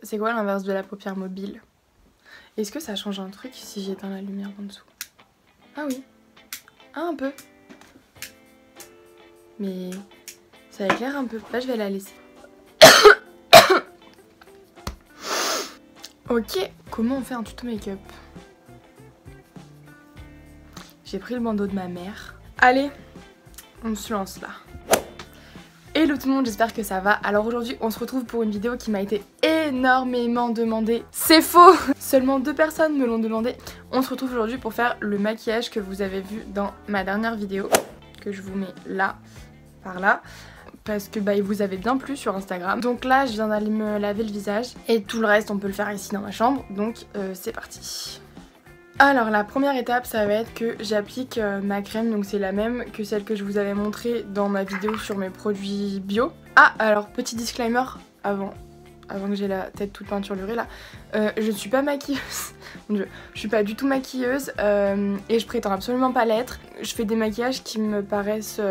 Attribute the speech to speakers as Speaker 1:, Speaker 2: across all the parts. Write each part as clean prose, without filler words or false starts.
Speaker 1: c'est quoi l'inverse de la paupière mobile? Est-ce que ça change un truc si j'éteins la lumière en dessous? Ah oui. Ah, un peu. Mais ça éclaire un peu. Là, je vais la laisser. Ok, comment on fait un tuto make-up? J'ai pris le bandeau de ma mère. Allez, on se lance là. Hello tout le monde, j'espère que ça va. Alors aujourd'hui, on se retrouve pour une vidéo qui m'a été énormément demandée. C'est faux! Seulement 2 personnes me l'ont demandé. On se retrouve aujourd'hui pour faire le maquillage que vous avez vu dans ma dernière vidéo, que je vous mets là, par là. Parce que bah il vous avait bien plu sur Instagram. Donc là je viens d'aller me laver le visage et tout le reste on peut le faire ici dans ma chambre. Donc c'est parti. Alors la première étape ça va être que j'applique ma crème. Donc c'est la même que celle que je vous avais montrée dans ma vidéo sur mes produits bio. Ah alors petit disclaimer avant que j'ai la tête toute peinturlurée là. Je ne suis pas maquilleuse. Mon Dieu, je suis pas du tout maquilleuse et je prétends absolument pas l'être. Je fais des maquillages qui me paraissent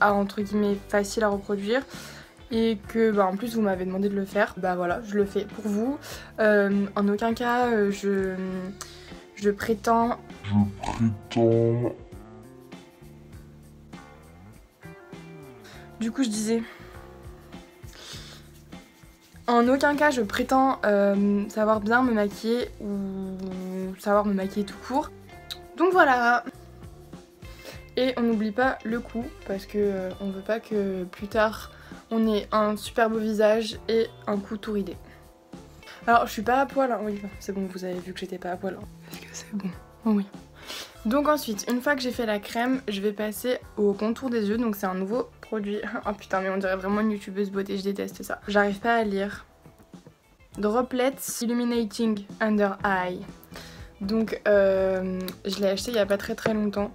Speaker 1: entre guillemets faciles à reproduire et que bah, en plus vous m'avez demandé de le faire. Bah voilà, je le fais pour vous. En aucun cas je prétends... Du coup je disais... En aucun cas je prétends savoir bien me maquiller ou savoir me maquiller tout court. Donc voilà. Et on n'oublie pas le cou parce que on veut pas que plus tard on ait un super beau visage et un cou tout ridé. Alors je suis pas à poil, hein. Oui c'est bon, vous avez vu que j'étais pas à poil. Hein. Est-ce que c'est bon? Oh oui. Donc ensuite, une fois que j'ai fait la crème, je vais passer au contour des yeux. Donc c'est un nouveau produit. Oh putain mais on dirait vraiment une youtubeuse beauté, je déteste ça. J'arrive pas à lire. Droplets Illuminating Under Eye. Donc je l'ai acheté il y a pas très longtemps.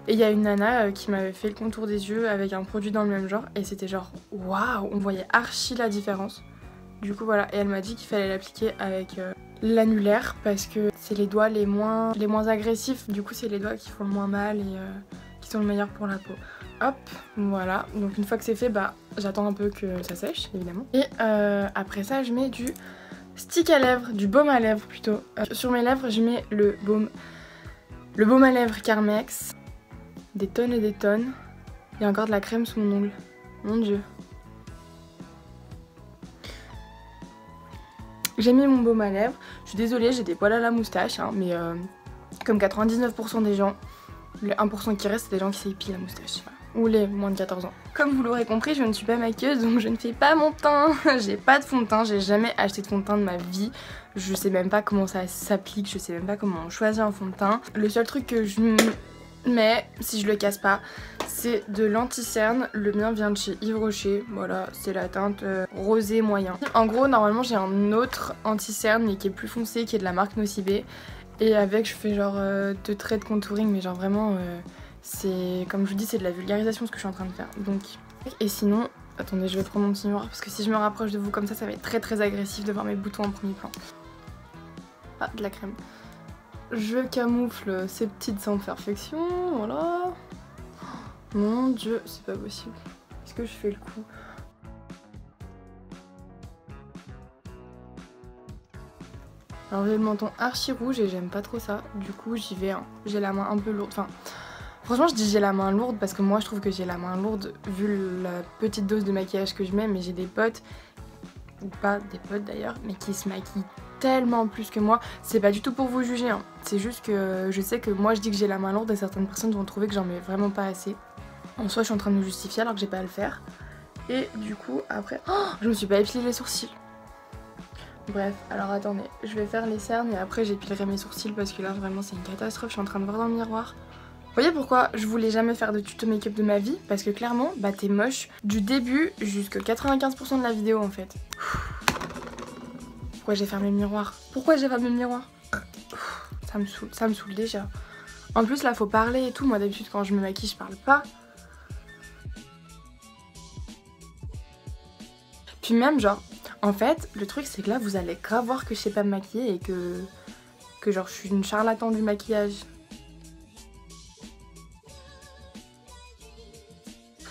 Speaker 1: Et il y a une nana qui m'avait fait le contour des yeux avec un produit dans le même genre. Et c'était genre waouh, on voyait archi la différence. Du coup voilà, et elle m'a dit qu'il fallait l'appliquer avec l'annulaire parce que c'est les doigts les moins agressifs. Du coup c'est les doigts qui font le moins mal et qui sont le meilleur pour la peau. Hop, voilà. Donc une fois que c'est fait, bah j'attends un peu que ça sèche évidemment. Et après ça je mets du stick à lèvres, du baume à lèvres plutôt. Sur mes lèvres je mets le baume à lèvres Carmex. Des tonnes et des tonnes. Il y a encore de la crème sous mon ongle. Mon dieu. J'ai mis mon baume à lèvres. Je suis désolée, j'ai des poils à la moustache, hein, mais comme 99% des gens, le 1% qui reste, c'est des gens qui s'épilent la moustache. Voilà. Ou les moins de 14 ans. Comme vous l'aurez compris, je ne suis pas maquilleuse, donc je ne fais pas mon teint. J'ai pas de fond de teint, j'ai jamais acheté de fond de teint de ma vie. Je sais même pas comment ça s'applique, je sais même pas comment on choisit un fond de teint. Le seul truc que je mets, si je le casse pas, c'est de l'anti-cerne. Le mien vient de chez Yves Rocher. Voilà, c'est la teinte rosé moyen. En gros, normalement, j'ai un autre anti-cerne, mais qui est plus foncé, qui est de la marque Nocibé. Et avec, je fais genre 2 traits de contouring, mais genre vraiment, c'est comme je vous dis, c'est de la vulgarisation ce que je suis en train de faire. Donc, et sinon, attendez, je vais prendre mon petit miroir parce que si je me rapproche de vous comme ça va être très agressif de voir mes boutons en premier plan. Ah, de la crème. Je camoufle ces petites imperfections, voilà. Mon dieu, c'est pas possible. Est-ce que je fais le coup? Alors j'ai le menton archi rouge et j'aime pas trop ça. Du coup j'y vais, hein. J'ai la main un peu lourde. Enfin, franchement je dis j'ai la main lourde parce que moi je trouve que j'ai la main lourde vu la petite dose de maquillage que je mets. Mais j'ai des potes, ou pas des potes d'ailleurs, mais qui se maquillent tellement plus que moi. C'est pas du tout pour vous juger, hein. C'est juste que je sais que moi je dis que j'ai la main lourde et certaines personnes vont trouver que j'en mets vraiment pas assez. En soi je suis en train de me justifier alors que j'ai pas à le faire. Et du coup après, oh, je me suis pas épilé les sourcils. Bref, alors attendez, je vais faire les cernes et après j'épilerai mes sourcils parce que là vraiment c'est une catastrophe, je suis en train de voir dans le miroir. Vous voyez pourquoi je voulais jamais faire de tuto make-up de ma vie? Parce que clairement, bah t'es moche du début jusqu'à 95% de la vidéo en fait. Pourquoi j'ai fermé le miroir? Pourquoi j'ai fermé le miroir? Ça me saoule déjà. En plus là faut parler et tout, moi d'habitude quand je me maquille je parle pas. Puis même genre, en fait le truc c'est que là vous allez grave voir que je sais pas me maquiller et que genre je suis une charlatan du maquillage.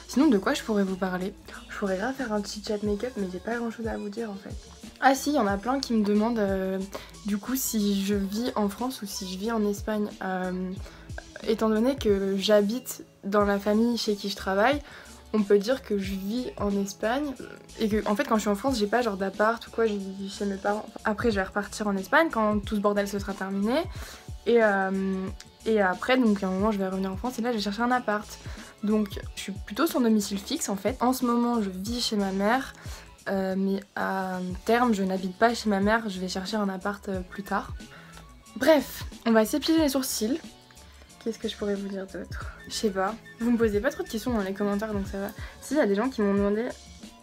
Speaker 1: Sinon de quoi je pourrais vous parler? Je pourrais grave faire un petit chat make-up mais j'ai pas grand chose à vous dire en fait. Ah si, il y en a plein qui me demandent du coup si je vis en France ou si je vis en Espagne. Étant donné que j'habite dans la famille chez qui je travaille, on peut dire que je vis en Espagne et que en fait quand je suis en France j'ai pas genre d'appart ou quoi, je vis chez mes parents. Après je vais repartir en Espagne quand tout ce bordel se sera terminé et après donc à un moment je vais revenir en France et là je vais chercher un appart. Donc je suis plutôt sur domicile fixe en fait. En ce moment je vis chez ma mère. Mais à terme je n'habite pas chez ma mère, je vais chercher un appart plus tard. Bref, on va s'épiler les sourcils. Qu'est-ce que je pourrais vous dire d'autre? Je sais pas. Vous me posez pas trop de questions dans les commentaires donc ça va. Si, il y a des gens qui m'ont demandé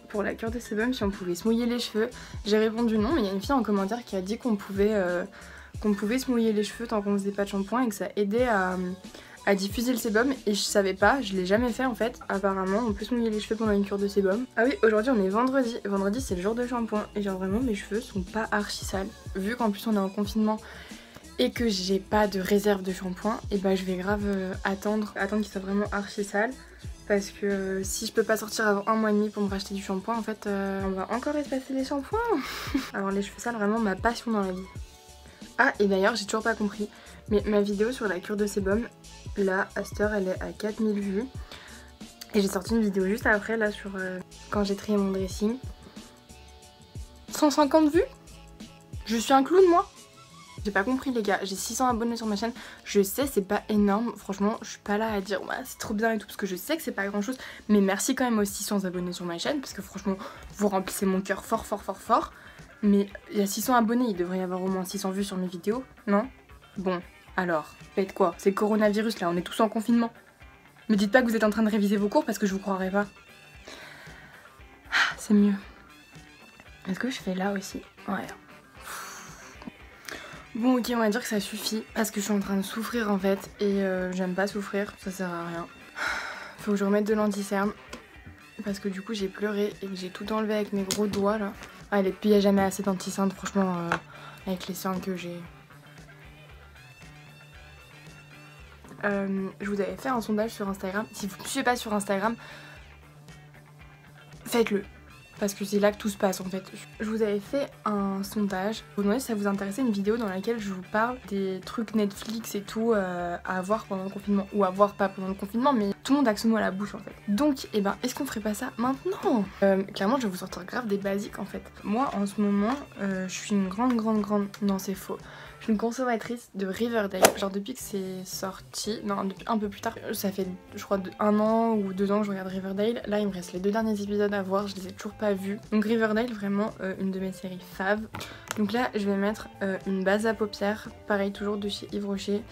Speaker 1: pour la cure de sébum si on pouvait se mouiller les cheveux. J'ai répondu non, mais il y a une fille en commentaire qui a dit qu'on pouvait se mouiller les cheveux tant qu'on faisait pas de shampoing et que ça aidait à diffuser le sébum et je savais pas, je l'ai jamais fait en fait. Apparemment on peut se mouiller les cheveux pendant une cure de sébum. Ah oui, aujourd'hui on est vendredi. Vendredi c'est le jour de shampoing et genre vraiment mes cheveux sont pas archi sales. Vu qu'en plus on est en confinement et que j'ai pas de réserve de shampoing, et bah je vais grave attendre qu'il soit vraiment archi sale. Parce que si je peux pas sortir avant 1 mois et demi pour me racheter du shampoing, en fait on va encore espacer les shampoings. Alors les cheveux sales, vraiment ma passion dans la vie. Ah et d'ailleurs j'ai toujours pas compris, mais ma vidéo sur la cure de sébum, là à cette heure elle est à 4000 vues. Et j'ai sorti une vidéo juste après là sur quand j'ai trié mon dressing. 150 vues? Je suis un clown moi? J'ai pas compris les gars, j'ai 600 abonnés sur ma chaîne, je sais c'est pas énorme, franchement je suis pas là à dire ouais c'est trop bien et tout parce que je sais que c'est pas grand chose, mais merci quand même aux 600 abonnés sur ma chaîne parce que franchement vous remplissez mon cœur fort fort fort fort. Mais il y a 600 abonnés, il devrait y avoir au moins 600 vues sur mes vidéos, non? Bon, alors, faites quoi? C'est le coronavirus là, on est tous en confinement. Me dites pas que vous êtes en train de réviser vos cours parce que je vous croirais pas. Ah, c'est mieux. Est-ce que je fais là aussi? Ouais. Bon ok, on va dire que ça suffit parce que je suis en train de souffrir en fait et j'aime pas souffrir, ça sert à rien. Faut que je remette de l'anti-cerne parce que du coup j'ai pleuré et que j'ai tout enlevé avec mes gros doigts là. Ah, et puis il n'y a jamais assez d'anti-cernes franchement avec les cernes que j'ai. Je vous avais fait un sondage sur Instagram. Si vous ne me suivez pas sur Instagram, faites-le. Parce que c'est là que tout se passe en fait. Je vous avais fait un sondage. Vous demandez si ça vous intéressait une vidéo dans laquelle je vous parle des trucs Netflix et tout à voir pendant le confinement. Ou à voir pas pendant le confinement, mais tout le monde a que ce mot à la bouche en fait. Donc, eh ben, est-ce qu'on ferait pas ça maintenant? Clairement, je vais vous sortir grave des basiques en fait. Moi, en ce moment, je suis une grande... Non, c'est faux. Je suis une consommatrice de Riverdale. Genre depuis que c'est sorti, non, depuis un peu plus tard, ça fait je crois 1 an ou 2 ans que je regarde Riverdale. Là il me reste les 2 derniers épisodes à voir, je les ai toujours pas vus. Donc Riverdale vraiment une de mes séries fav. Donc là je vais mettre une base à paupières, pareil toujours de chez Yves Rocher.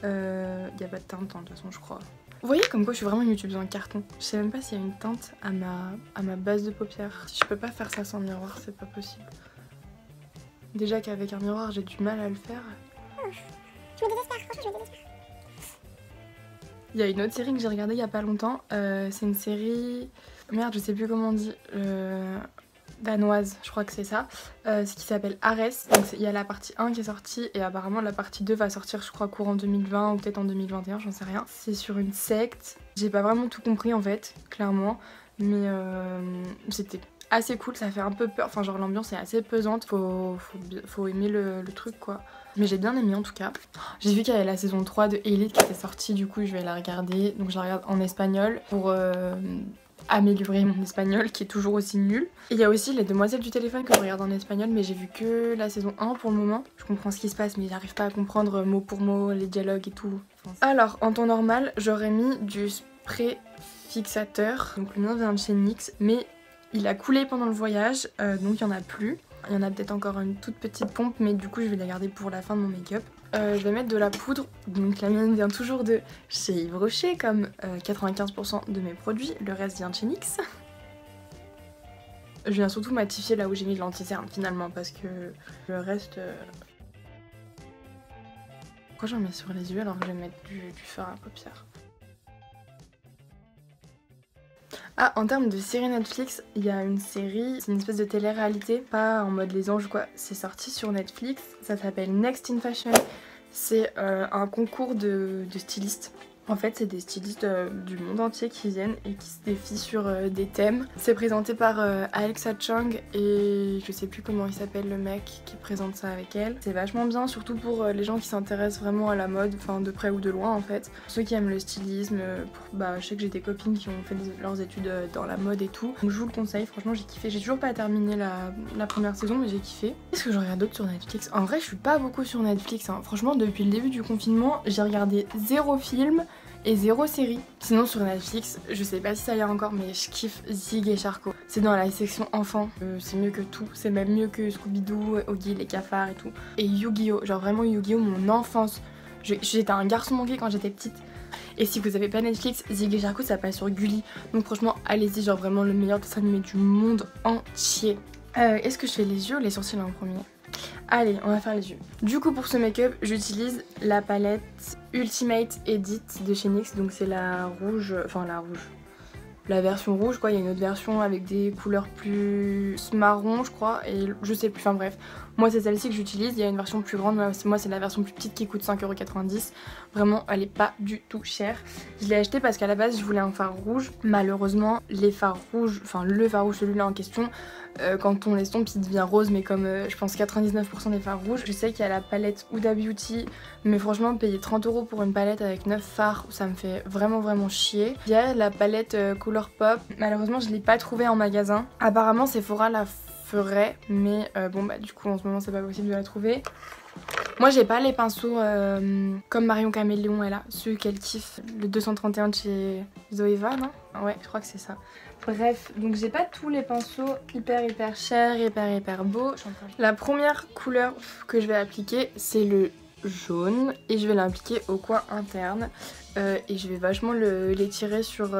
Speaker 1: Y a pas de teinte de toute façon je crois. Vous voyez comme quoi je suis vraiment une youtubeuse en carton. Je sais même pas s'il y a une teinte à ma base de paupières. Si je peux pas faire ça sans miroir c'est pas possible. Déjà qu'avec un miroir j'ai du mal à le faire. Je me désespère, franchement je me désespère. Il y a une autre série que j'ai regardée il y a pas longtemps. C'est une série... Merde je sais plus comment on dit. Danoise, je crois que c'est ça. Ce qui s'appelle Ares. Donc il y a la partie 1 qui est sortie et apparemment la partie 2 va sortir je crois courant 2020 ou peut-être en 2021, j'en sais rien. C'est sur une secte. J'ai pas vraiment tout compris en fait, clairement. Mais c'était assez cool, ça fait un peu peur, enfin genre l'ambiance est assez pesante, faut aimer le truc quoi. Mais j'ai bien aimé en tout cas. J'ai vu qu'il y avait la saison 3 de Elite qui était sortie, du coup je vais la regarder. Donc je la regarde en espagnol pour améliorer mon espagnol qui est toujours aussi nul. Et il y a aussi Les Demoiselles du téléphone que je regarde en espagnol mais j'ai vu que la saison 1 pour le moment. Je comprends ce qui se passe mais j'arrive pas à comprendre mot pour mot les dialogues et tout. Enfin, alors en temps normal j'aurais mis du spray fixateur, donc le mien vient de chez NYX mais il a coulé pendant le voyage, donc il n'y en a plus. Il y en a peut-être encore une toute petite pompe, mais du coup je vais la garder pour la fin de mon make-up. Je vais mettre de la poudre, donc la mienne vient toujours de chez Yves Rocher, comme 95% de mes produits, le reste vient de chez NYX. Je viens surtout matifier là où j'ai mis de l'anti-cerne finalement, parce que le reste... Pourquoi j'en mets sur les yeux alors que je vais mettre du fard à paupières? Ah, en termes de série Netflix, il y a une série, c'est une espèce de télé-réalité, pas en mode Les Anges ou quoi, c'est sorti sur Netflix, ça s'appelle Next in Fashion. C'est un concours de stylistes. En fait, c'est des stylistes du monde entier qui viennent et qui se défient sur des thèmes. C'est présenté par Alexa Chung et je sais plus comment il s'appelle le mec qui présente ça avec elle. C'est vachement bien, surtout pour les gens qui s'intéressent vraiment à la mode, enfin de près ou de loin en fait. Ceux qui aiment le stylisme, je sais que j'ai des copines qui ont fait leurs études dans la mode et tout. Donc je vous le conseille, franchement j'ai kiffé. J'ai toujours pas terminé la première saison mais j'ai kiffé. Qu'est-ce que je regarde d'autre sur Netflix? En vrai je suis pas beaucoup sur Netflix, hein. Franchement depuis le début du confinement j'ai regardé 0 film et 0 série. Sinon sur Netflix, je sais pas si ça y est encore mais je kiffe Zig et Charcot. C'est dans la section enfant, c'est mieux que tout, c'est même mieux que Scooby-Doo, Oggy, les cafards et tout. Et Yu-Gi-Oh, genre vraiment Yu-Gi-Oh mon enfance. J'étais un garçon manqué quand j'étais petite. Et si vous avez pas Netflix, Zig et Charcot ça passe sur Gulli. Donc franchement allez-y, genre vraiment le meilleur dessin animé du monde entier. Est-ce que je fais les yeux ou les sourcils en premier? Allez, on va faire les yeux. Du coup pour ce make-up, j'utilise la palette Ultimate Edit de chez NYX. Donc c'est la rouge, la version rouge quoi. Il y a une autre version avec des couleurs plus marron je crois. Et je sais plus, enfin bref. Moi c'est celle-ci que j'utilise, il y a une version plus grande, moi c'est la version plus petite qui coûte 5,90 €. Vraiment elle est pas du tout chère. Je l'ai acheté parce qu'à la base je voulais un fard rouge. Malheureusement les fards rouges, enfin le fard rouge celui-là en question, quand on l'estompe il devient rose, mais comme je pense 99% des fards rouges. Je sais qu'il y a la palette Huda Beauty, mais franchement payer 30 € pour une palette avec 9 fards ça me fait vraiment chier. Il y a la palette Colourpop, malheureusement je l'ai pas trouvée en magasin. Apparemment Sephora la ferait, mais bon bah du coup en ce moment c'est pas possible de la trouver. Moi j'ai pas les pinceaux comme Marion Caméléon elle a, ceux qu'elle kiffe, le 231 de chez Zoeva, non? Ouais je crois que c'est ça. Bref, donc j'ai pas tous les pinceaux hyper chers, hyper beaux. La première couleur que je vais appliquer c'est le jaune et je vais l'appliquer au coin interne et je vais vachement l'étirer sur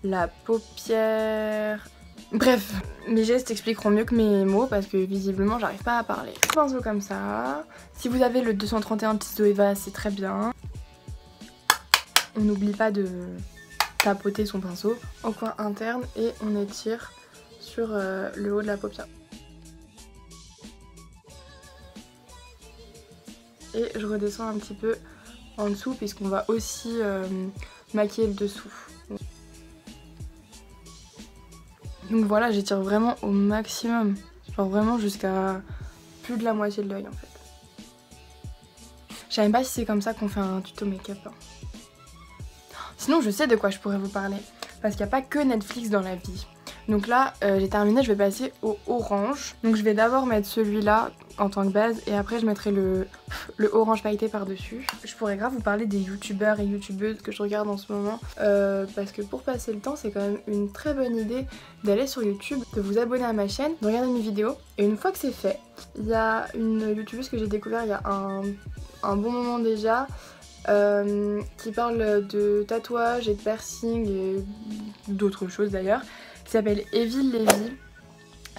Speaker 1: la paupière. Bref, mes gestes expliqueront mieux que mes mots parce que visiblement j'arrive pas à parler. Pinceau comme ça. Si vous avez le 231 de Zoeva, c'est très bien. On n'oublie pas de tapoter son pinceau au coin interne et on étire sur le haut de la paupière. Et je redescends un petit peu en dessous puisqu'on va aussi maquiller le dessous. Donc voilà, j'étire vraiment au maximum, genre vraiment jusqu'à plus de la moitié de l'œil en fait. Je sais même pas si c'est comme ça qu'on fait un tuto make-up. Hein. Sinon je sais de quoi je pourrais vous parler, parce qu'il n'y a pas que Netflix dans la vie. Donc là j'ai terminé, je vais passer au orange. Donc je vais d'abord mettre celui-là en tant que base et après je mettrai le orange pailleté par dessus. Je pourrais grave vous parler des youtubeurs et youtubeuses que je regarde en ce moment parce que pour passer le temps c'est quand même une très bonne idée d'aller sur YouTube, de vous abonner à ma chaîne, de regarder mes vidéos et une fois que c'est fait, il y a une youtubeuse que j'ai découvert il y a un bon moment déjà qui parle de tatouage et de piercing et d'autres choses d'ailleurs, qui s'appelle Evie Levy.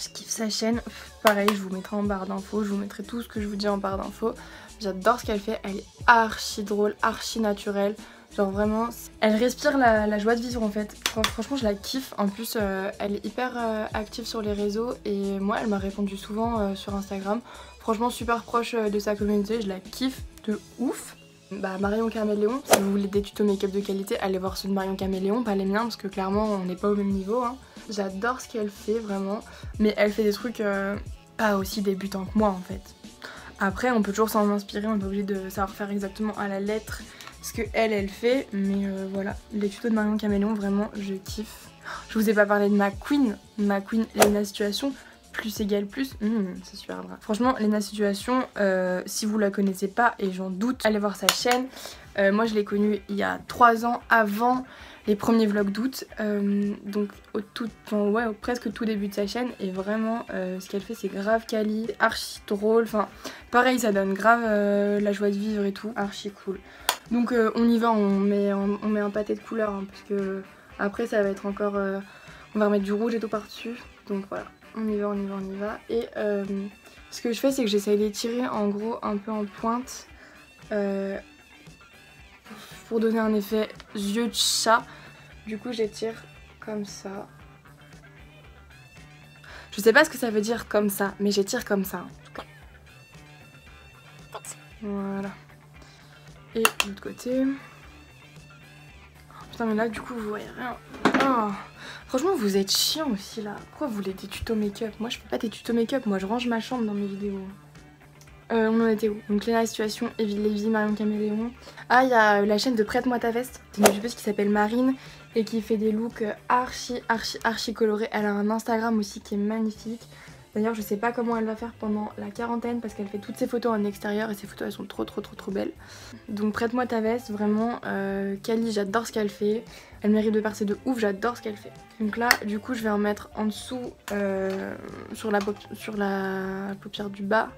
Speaker 1: Je kiffe sa chaîne, pareil je vous mettrai en barre d'infos, je vous mettrai tout ce que je vous dis en barre d'infos. J'adore ce qu'elle fait, elle est archi drôle, archi naturelle, genre vraiment, elle respire la joie de vivre en fait. Franchement je la kiffe, en plus elle est hyper active sur les réseaux et moi elle m'a répondu souvent sur Instagram. Franchement super proche de sa communauté, je la kiffe de ouf. Bah Marion Caméléon, si vous voulez des tutos make-up de qualité, allez voir ceux de Marion Caméléon, pas les miens parce que clairement on n'est pas au même niveau. Hein. J'adore ce qu'elle fait vraiment, mais elle fait des trucs pas aussi débutants que moi en fait. Après on peut toujours s'en inspirer, on est pas obligé de savoir faire exactement à la lettre ce que elle fait, mais voilà, les tutos de Marion Caméléon vraiment je kiffe. Je vous ai pas parlé de ma queen Lena Situation. Plus égale plus, c'est super drôle. Franchement, Lena Situation, si vous la connaissez pas, et j'en doute, allez voir sa chaîne. Moi je l'ai connue il y a 3 ans, avant les premiers vlogs d'août, donc au presque tout début de sa chaîne. Et vraiment, ce qu'elle fait c'est grave quali, archi drôle, enfin pareil ça donne grave la joie de vivre et tout, archi cool. Donc on y va, on met un pâté de couleurs, hein, parce que après ça va être encore, on va remettre du rouge et tout par dessus, donc voilà. On y va. Et ce que je fais, c'est que j'essaye d'étirer en gros un peu en pointe pour donner un effet yeux de chat. Du coup, j'étire comme ça. Je sais pas ce que ça veut dire comme ça, mais j'étire comme ça. Voilà. Et de l'autre côté. Putain mais là du coup vous voyez rien. Oh. Franchement vous êtes chiant aussi là. Pourquoi vous voulez des tutos make-up? Moi je fais pas des tutos make-up, moi je range ma chambre dans mes vidéos. On en était où? Donc Léna Situation, Evie Lévy, Marion Caméléon. Ah il y a la chaîne de Prête-moi ta veste. C'est une youtubeuse qui s'appelle Marine et qui fait des looks archi colorés. Elle a un Instagram aussi qui est magnifique. D'ailleurs je sais pas comment elle va faire pendant la quarantaine parce qu'elle fait toutes ses photos en extérieur et ses photos elles sont trop belles. Donc Prête-moi ta veste, vraiment Kali, j'adore ce qu'elle fait. Elle mérite de percer de ouf, j'adore ce qu'elle fait. Donc là du coup je vais en mettre en dessous sur la paupière du bas.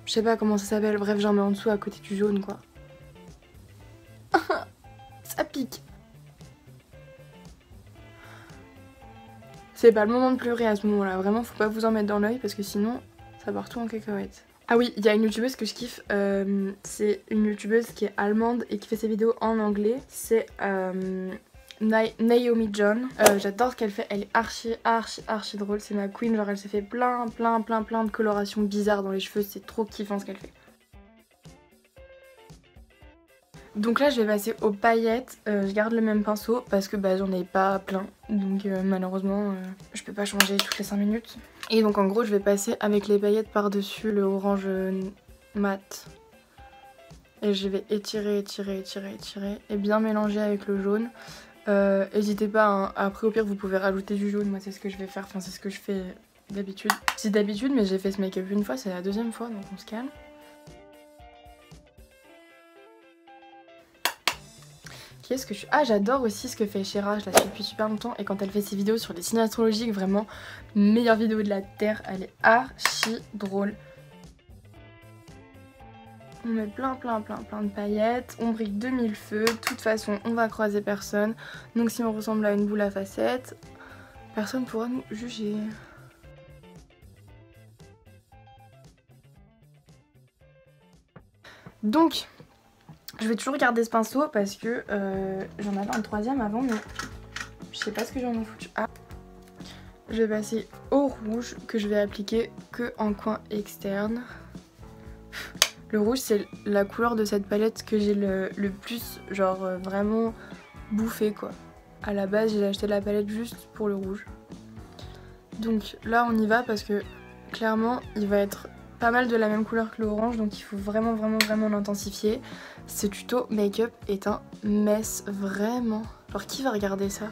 Speaker 1: Je sais pas comment ça s'appelle, bref j'en mets en dessous à côté du jaune quoi. Ça pique. C'est pas le moment de pleurer à ce moment là, vraiment faut pas vous en mettre dans l'œil parce que sinon ça part tout en cacahuète. Ah oui, il y a une youtubeuse que je kiffe, c'est une youtubeuse qui est allemande et qui fait ses vidéos en anglais, c'est Naomi John. J'adore ce qu'elle fait, elle est archi drôle, c'est ma queen, genre elle s'est fait plein de colorations bizarres dans les cheveux, c'est trop kiffant ce qu'elle fait. Donc là je vais passer aux paillettes, je garde le même pinceau parce que bah, j'en ai pas plein, donc malheureusement je peux pas changer toutes les 5 minutes. Et donc en gros je vais passer avec les paillettes par dessus le orange mat. Et je vais étirer et bien mélanger avec le jaune. N'hésitez pas, hein. Après au pire vous pouvez rajouter du jaune, moi c'est ce que je vais faire, enfin c'est ce que je fais d'habitude. C'est d'habitude mais j'ai fait ce make-up une fois, c'est la deuxième fois donc on se calme. Qu'est-ce que je suis... Ah j'adore aussi ce que fait Shera, je la suis depuis super longtemps et quand elle fait ses vidéos sur les signes astrologiques, vraiment meilleure vidéo de la terre, elle est archi drôle. On met plein de paillettes, on brille de mille feux, de toute façon on va croiser personne, donc si on ressemble à une boule à facettes, personne pourra nous juger. Donc, je vais toujours garder ce pinceau parce que j'en avais un troisième avant mais je sais pas ce que j'en ai foutu. Ah. Je vais passer au rouge que je vais appliquer que en coin externe. Le rouge c'est la couleur de cette palette que j'ai le plus genre vraiment bouffé quoi. À la base j'ai acheté la palette juste pour le rouge. Donc là on y va parce que clairement il va être pas mal de la même couleur que l'orange donc il faut vraiment l'intensifier. Ce tuto make-up est un mess vraiment. Genre qui va regarder ça?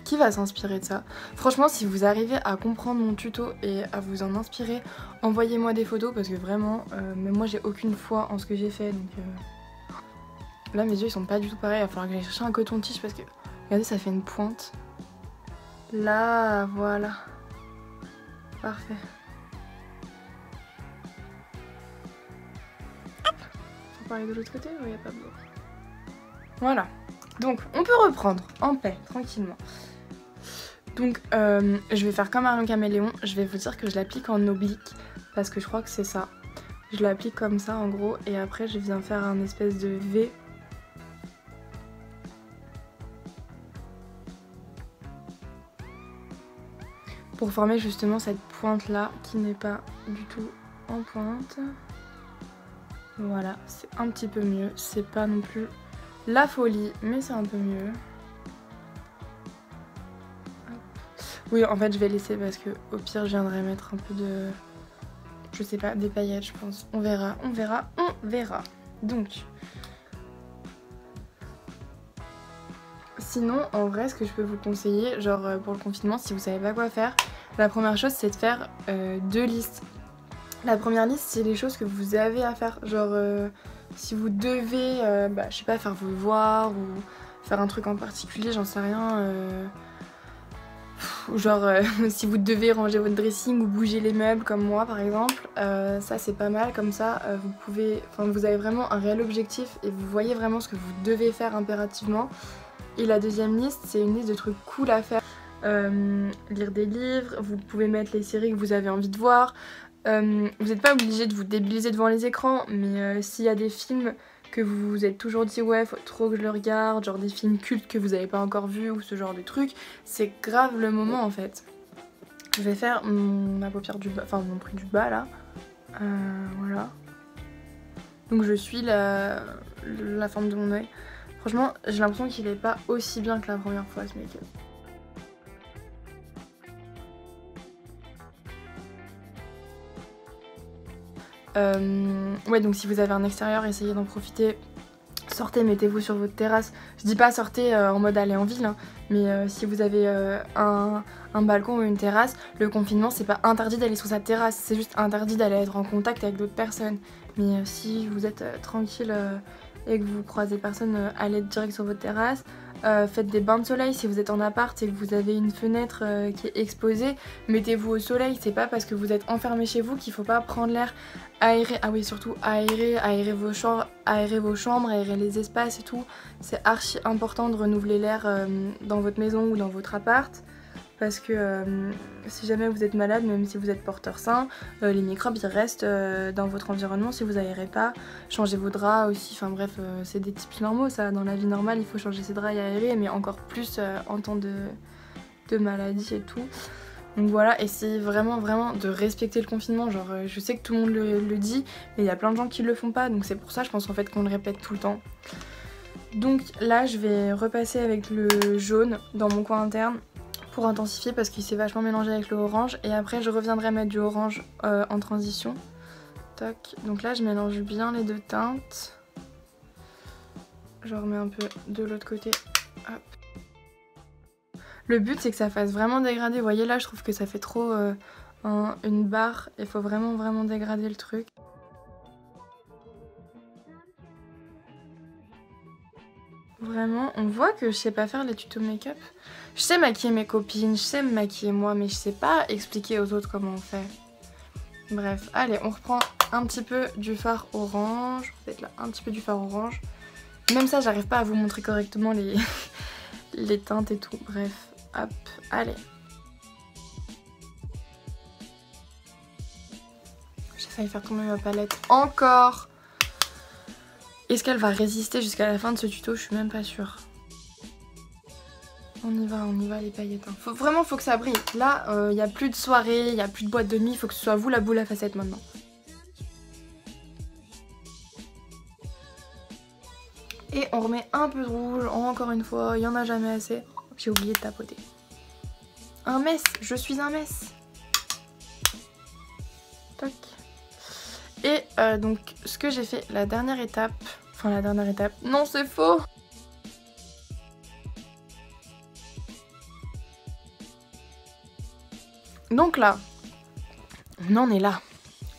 Speaker 1: Qui va s'inspirer de ça? Franchement si vous arrivez à comprendre mon tuto et à vous en inspirer, envoyez-moi des photos parce que vraiment même moi j'ai aucune foi en ce que j'ai fait donc là mes yeux ils sont pas du tout pareils, il va falloir que j'aille chercher un coton-tige parce que regardez ça fait une pointe. Là voilà. Parfait. Faut parler de l'autre côté ou il n'y a pas besoin? Voilà. Donc on peut reprendre en paix, tranquillement. Donc je vais faire comme Marion Caméléon, je vais vous dire que je l'applique en oblique parce que je crois que c'est ça. Je l'applique comme ça en gros et après je viens faire un espèce de V. Pour former justement cette pointe là qui n'est pas du tout en pointe. Voilà, c'est un petit peu mieux, c'est pas non plus la folie mais c'est un peu mieux. Oui, en fait, je vais laisser parce que au pire, je viendrai mettre un peu de... Je sais pas, des paillettes, je pense. On verra. Donc... Sinon, en vrai, ce que je peux vous conseiller, genre pour le confinement, si vous savez pas quoi faire, la première chose, c'est de faire 2 listes. La première liste, c'est les choses que vous avez à faire. Genre, si vous devez, je sais pas, faire vos devoirs ou faire un truc en particulier, j'en sais rien... Genre si vous devez ranger votre dressing ou bouger les meubles comme moi par exemple, ça c'est pas mal, comme ça vous pouvez, vous avez vraiment un réel objectif et vous voyez vraiment ce que vous devez faire impérativement. Et la deuxième liste c'est une liste de trucs cool à faire, lire des livres, vous pouvez mettre les séries que vous avez envie de voir, vous n'êtes pas obligé de vous débiliser devant les écrans mais s'il y a des films que vous vous êtes toujours dit ouais faut trop que je le regarde, genre des films cultes que vous avez pas encore vus ou ce genre de trucs, c'est grave le moment en fait. Je vais faire ma paupière du bas, enfin mon truc du bas là, voilà. Donc je suis la forme de mon œil. Franchement, j'ai l'impression qu'il est pas aussi bien que la première fois ce make-up. Ouais, donc si vous avez un extérieur, essayez d'en profiter. Sortez, mettez-vous sur votre terrasse. Je dis pas sortez en mode aller en ville, hein, mais si vous avez un balcon ou une terrasse, le confinement c'est pas interdit d'aller sur sa terrasse, c'est juste interdit d'aller être en contact avec d'autres personnes. Mais si vous êtes tranquille et que vous croisez personne, allez direct sur votre terrasse. Faites des bains de soleil si vous êtes en appart et que vous avez une fenêtre qui est exposée, mettez-vous au soleil, c'est pas parce que vous êtes enfermé chez vous qu'il faut pas prendre l'air, aérer, ah oui surtout aérer vos chambres, aérer les espaces et tout, c'est archi important de renouveler l'air dans votre maison ou dans votre appart. Parce que si jamais vous êtes malade, même si vous êtes porteur sain, les microbes ils restent dans votre environnement si vous aérez pas. Changez vos draps aussi, enfin bref, c'est des types normaux ça. Dans la vie normale, il faut changer ses draps et aérer, mais encore plus en temps de maladie et tout. Donc voilà, essayez vraiment de respecter le confinement. Genre, je sais que tout le monde le dit, mais il y a plein de gens qui le font pas, donc c'est pour ça je pense en fait qu'on le répète tout le temps. Donc là, je vais repasser avec le jaune dans mon coin interne pour intensifier parce qu'il s'est vachement mélangé avec le orange, et après je reviendrai mettre du orange en transition. Tac. Donc là je mélange bien les deux teintes. Je remets un peu de l'autre côté. Hop. Le but c'est que ça fasse vraiment dégrader. Vous voyez là je trouve que ça fait trop une barre. Il faut vraiment dégrader le truc. Vraiment, on voit que je sais pas faire les tutos make-up. Je sais maquiller mes copines, je sais me maquiller moi, mais je sais pas expliquer aux autres comment on fait. Bref, allez, on reprend un petit peu du fard orange. Peut-être là, un petit peu du fard orange. Même ça, j'arrive pas à vous montrer correctement les teintes et tout. Bref, hop, allez. J'ai failli faire tomber ma palette encore. Est-ce qu'elle va résister jusqu'à la fin de ce tuto? Je suis même pas sûre. On y va les paillettes. Hein. Faut que ça brille. Là, y a plus de soirée, y a plus de boîte de nuit, faut que ce soit vous la boule à facettes maintenant. Et on remet un peu de rouge, encore une fois, il y en a jamais assez. J'ai oublié de tapoter. Un mess, je suis un mess. Toc. Et donc ce que j'ai fait, la dernière étape, non c'est faux. Donc là, on en est là.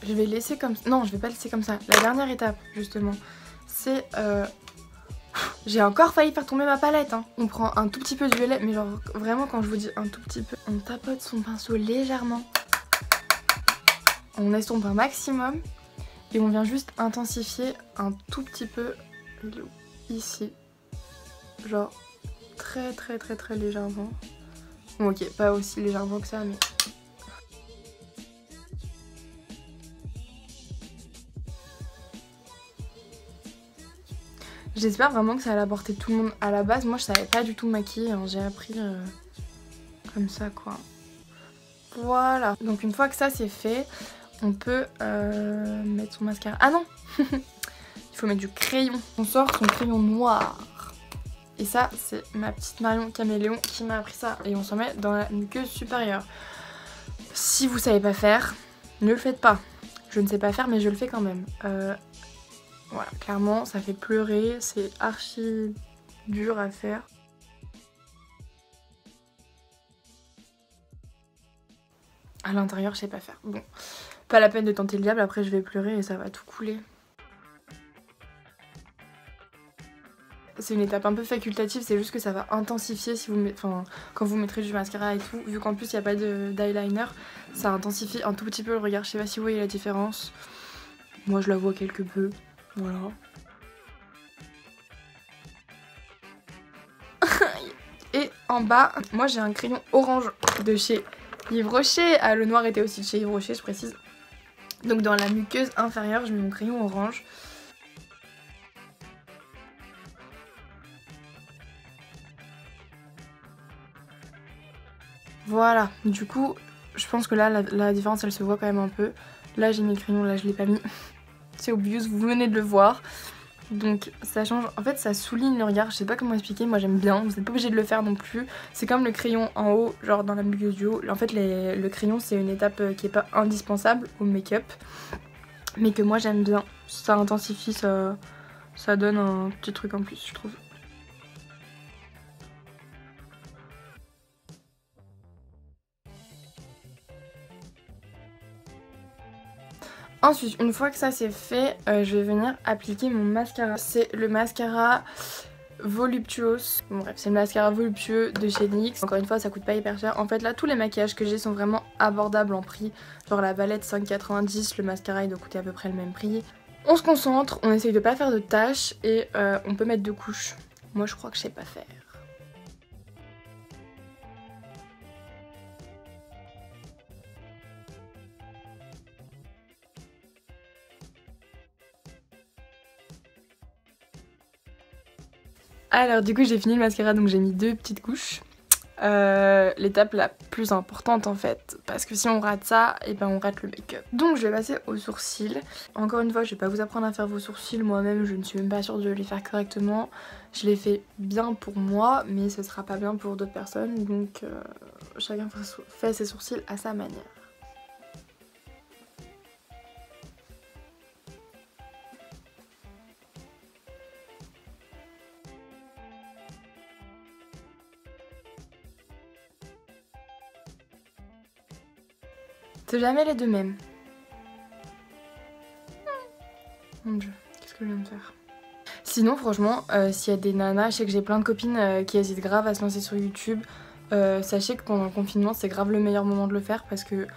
Speaker 1: Je vais laisser comme ça, non je vais pas laisser comme ça. La dernière étape justement, c'est... J'ai encore failli faire tomber ma palette, hein. On prend un tout petit peu de violet, mais genre vraiment quand je vous dis un tout petit peu, on tapote son pinceau légèrement. On estompe un maximum. Et on vient juste intensifier un tout petit peu ici. Genre très légèrement. Bon ok, pas aussi légèrement que ça mais... J'espère vraiment que ça allait apporter tout le monde. À la base, moi je savais pas du tout maquiller, hein. J'ai appris comme ça quoi. Voilà. Donc une fois que ça c'est fait, on peut mettre son mascara. Ah non. Il faut mettre du crayon. On sort son crayon noir. Et ça, c'est ma petite Marion Caméléon qui m'a appris ça. Et on s'en met dans la muqueuse supérieure. Si vous savez pas faire, ne le faites pas. Je ne sais pas faire, mais je le fais quand même. Voilà, clairement, ça fait pleurer. C'est archi dur à faire. À l'intérieur, je sais pas faire. Bon, pas la peine de tenter le diable, après je vais pleurer et ça va tout couler. C'est une étape un peu facultative, c'est juste que ça va intensifier si vous quand vous mettrez du mascara et tout. Vu qu'en plus il n'y a pas d'eyeliner, ça intensifie un tout petit peu le regard. Je sais pas si vous voyez la différence. Moi je la vois quelque peu. Voilà. Et en bas, moi j'ai un crayon orange de chez Yves Rocher. Ah, le noir était aussi de chez Yves Rocher, je précise. Donc dans la muqueuse inférieure, je mets mon crayon orange. Voilà, du coup, je pense que là, la différence, elle se voit quand même un peu. Là, j'ai mis le crayon, là, je l'ai pas mis. C'est obvious, vous venez de le voir. Donc ça change, en fait ça souligne le regard, je sais pas comment expliquer, moi j'aime bien, vous n'êtes pas obligé de le faire non plus. C'est comme le crayon en haut, genre dans la muqueuse du haut. En fait le crayon c'est une étape qui est pas indispensable au make-up, mais que moi j'aime bien. Ça intensifie, ça donne un petit truc en plus je trouve. Ensuite, une fois que ça c'est fait, je vais venir appliquer mon mascara. C'est le mascara Voluptuous. Bon, bref, c'est le mascara voluptueux de chez NYX. Encore une fois, ça coûte pas hyper cher. En fait, là, tous les maquillages que j'ai sont vraiment abordables en prix. Genre la palette 5,90, le mascara il doit coûter à peu près le même prix. On se concentre, on essaye de pas faire de tâches et on peut mettre 2 couches. Moi, je crois que je sais pas faire. Alors du coup j'ai fini le mascara, donc j'ai mis 2 petites couches. L'étape la plus importante en fait, parce que si on rate ça, et ben on rate le make-up. Donc je vais passer aux sourcils. Encore une fois, je vais pas vous apprendre à faire vos sourcils, moi-même je ne suis même pas sûre de les faire correctement. Je les fais bien pour moi, mais ce sera pas bien pour d'autres personnes, donc chacun fait ses sourcils à sa manière. C'est jamais les deux mêmes. Mon dieu, qu'est-ce que je viens de faire? Sinon franchement, s'il y a des nanas, je sais que j'ai plein de copines qui hésitent grave à se lancer sur YouTube. Sachez que pendant le confinement c'est grave le meilleur moment de le faire parce que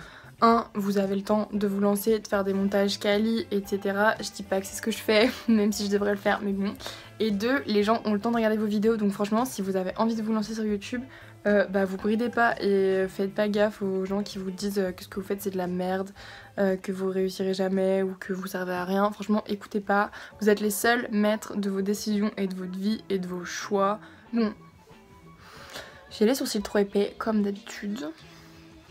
Speaker 1: vous avez le temps de vous lancer, de faire des montages quali, etc. Je dis pas que c'est ce que je fais, même si je devrais le faire, mais bon. Et 2, les gens ont le temps de regarder vos vidéos, donc franchement si vous avez envie de vous lancer sur YouTube, bah vous bridez pas et faites pas gaffe aux gens qui vous disent que ce que vous faites c'est de la merde, que vous réussirez jamais ou que vous servez à rien. Franchement écoutez pas, vous êtes les seuls maîtres de vos décisions et de votre vie et de vos choix. Bon, j'ai les sourcils trop épais comme d'habitude.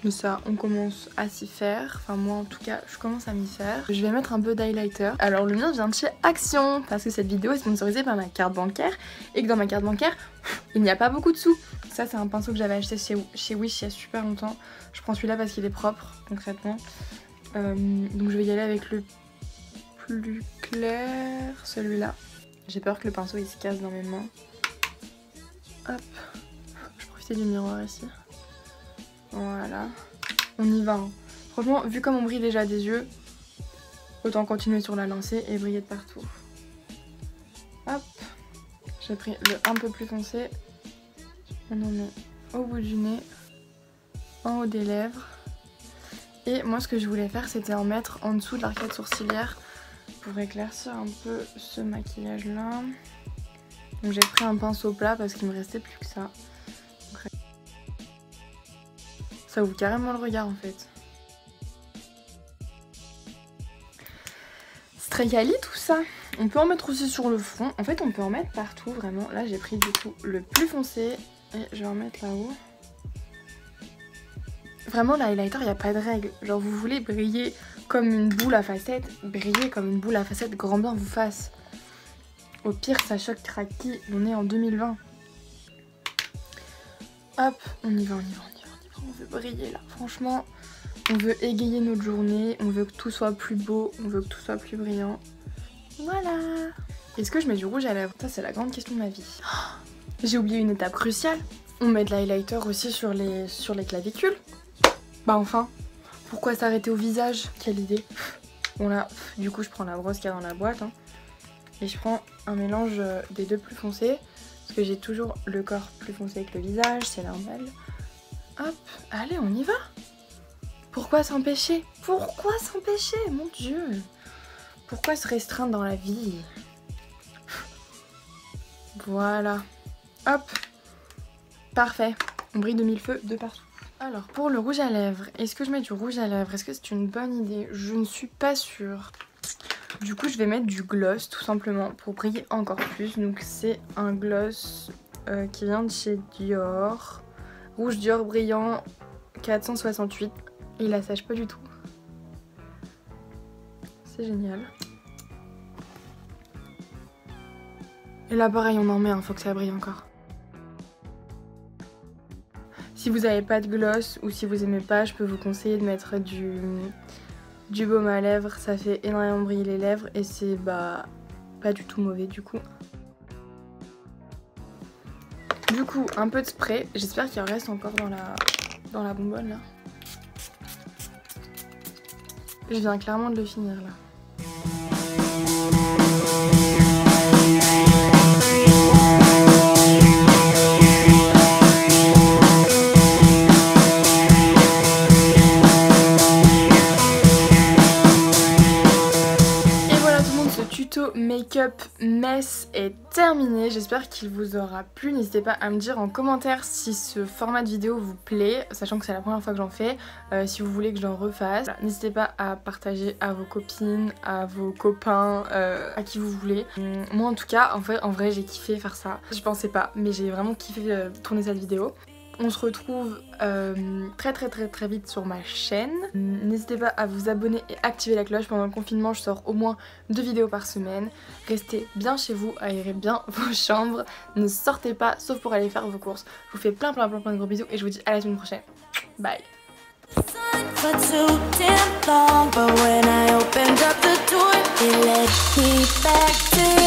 Speaker 1: Mais ça, on commence à s'y faire. Enfin, moi en tout cas, je commence à m'y faire. Je vais mettre un peu d'highlighter. Alors, le mien vient de chez Action parce que cette vidéo est sponsorisée par ma carte bancaire et que dans ma carte bancaire, il n'y a pas beaucoup de sous. Ça, c'est un pinceau que j'avais acheté chez Wish il y a super longtemps. Je prends celui-là parce qu'il est propre, concrètement. Donc, je vais y aller avec le plus clair, celui-là. J'ai peur que le pinceau il se casse dans mes mains. Hop. Je vais profiter du miroir ici. Voilà, on y va. Hein. Franchement, vu comme on brille déjà des yeux, autant continuer sur la lancée et briller de partout. Hop, j'ai pris le un peu plus foncé. On en met au bout du nez, en haut des lèvres. Et moi, ce que je voulais faire, c'était en mettre en dessous de l'arcade sourcilière pour éclaircir un peu ce maquillage-là. Donc j'ai pris un pinceau plat parce qu'il me restait plus que ça. Ça ouvre carrément le regard en fait. C'est très quali tout ça. On peut en mettre aussi sur le front. En fait on peut en mettre partout vraiment. Là j'ai pris du coup le plus foncé et je vais en mettre là-haut. Vraiment l'highlighter il n'y a pas de règle. Genre vous voulez briller comme une boule à facettes, brillez comme une boule à facettes, grand bien vous fasse. Au pire ça choquera qui, on est en 2020. Hop, on y va, on y va. On veut briller là, franchement, on veut égayer notre journée, on veut que tout soit plus beau, on veut que tout soit plus brillant. Voilà. Est-ce que je mets du rouge à lèvres? Ça c'est la grande question de ma vie. Oh, j'ai oublié une étape cruciale. On met de l'highlighter aussi sur les clavicules. Bah enfin, pourquoi s'arrêter au visage? Quelle idée. Bon là, du coup je prends la brosse qu'il y a dans la boîte. Hein, et je prends un mélange des deux plus foncés. Parce que j'ai toujours le corps plus foncé que le visage, c'est normal. Hop, allez, on y va. Pourquoi s'empêcher? Pourquoi s'empêcher? Mon Dieu. Pourquoi se restreindre dans la vie? Voilà. Hop. Parfait. On brille de mille feux de partout. Alors, pour le rouge à lèvres, est-ce que je mets du rouge à lèvres? Est-ce que c'est une bonne idée? Je ne suis pas sûre. Du coup, je vais mettre du gloss, tout simplement, pour briller encore plus. Donc, c'est un gloss qui vient de chez Dior. Rouge Dior brillant 468. Il assèche pas du tout. C'est génial. Et là pareil on en met, faut que ça brille encore. Si vous n'avez pas de gloss ou si vous aimez pas, je peux vous conseiller de mettre du baume à lèvres. Ça fait énormément briller les lèvres et c'est pas du tout mauvais du coup. Du coup, un peu de spray. J'espère qu'il en reste encore dans la bonbonne là. Je viens clairement de le finir là. Make-up mess est terminé, j'espère qu'il vous aura plu. N'hésitez pas à me dire en commentaire si ce format de vidéo vous plaît, sachant que c'est la première fois que j'en fais, si vous voulez que j'en refasse. Voilà, n'hésitez pas à partager à vos copines, à vos copains, à qui vous voulez. Moi en tout cas, en vrai j'ai kiffé faire ça. Je pensais pas, mais j'ai vraiment kiffé tourner cette vidéo. On se retrouve très vite sur ma chaîne. N'hésitez pas à vous abonner et activer la cloche. Pendant le confinement, je sors au moins 2 vidéos par semaine. Restez bien chez vous, aérez bien vos chambres. Ne sortez pas, sauf pour aller faire vos courses. Je vous fais plein de gros bisous et je vous dis à la semaine prochaine. Bye. For too damn long, but when I opened up the door, it led me back to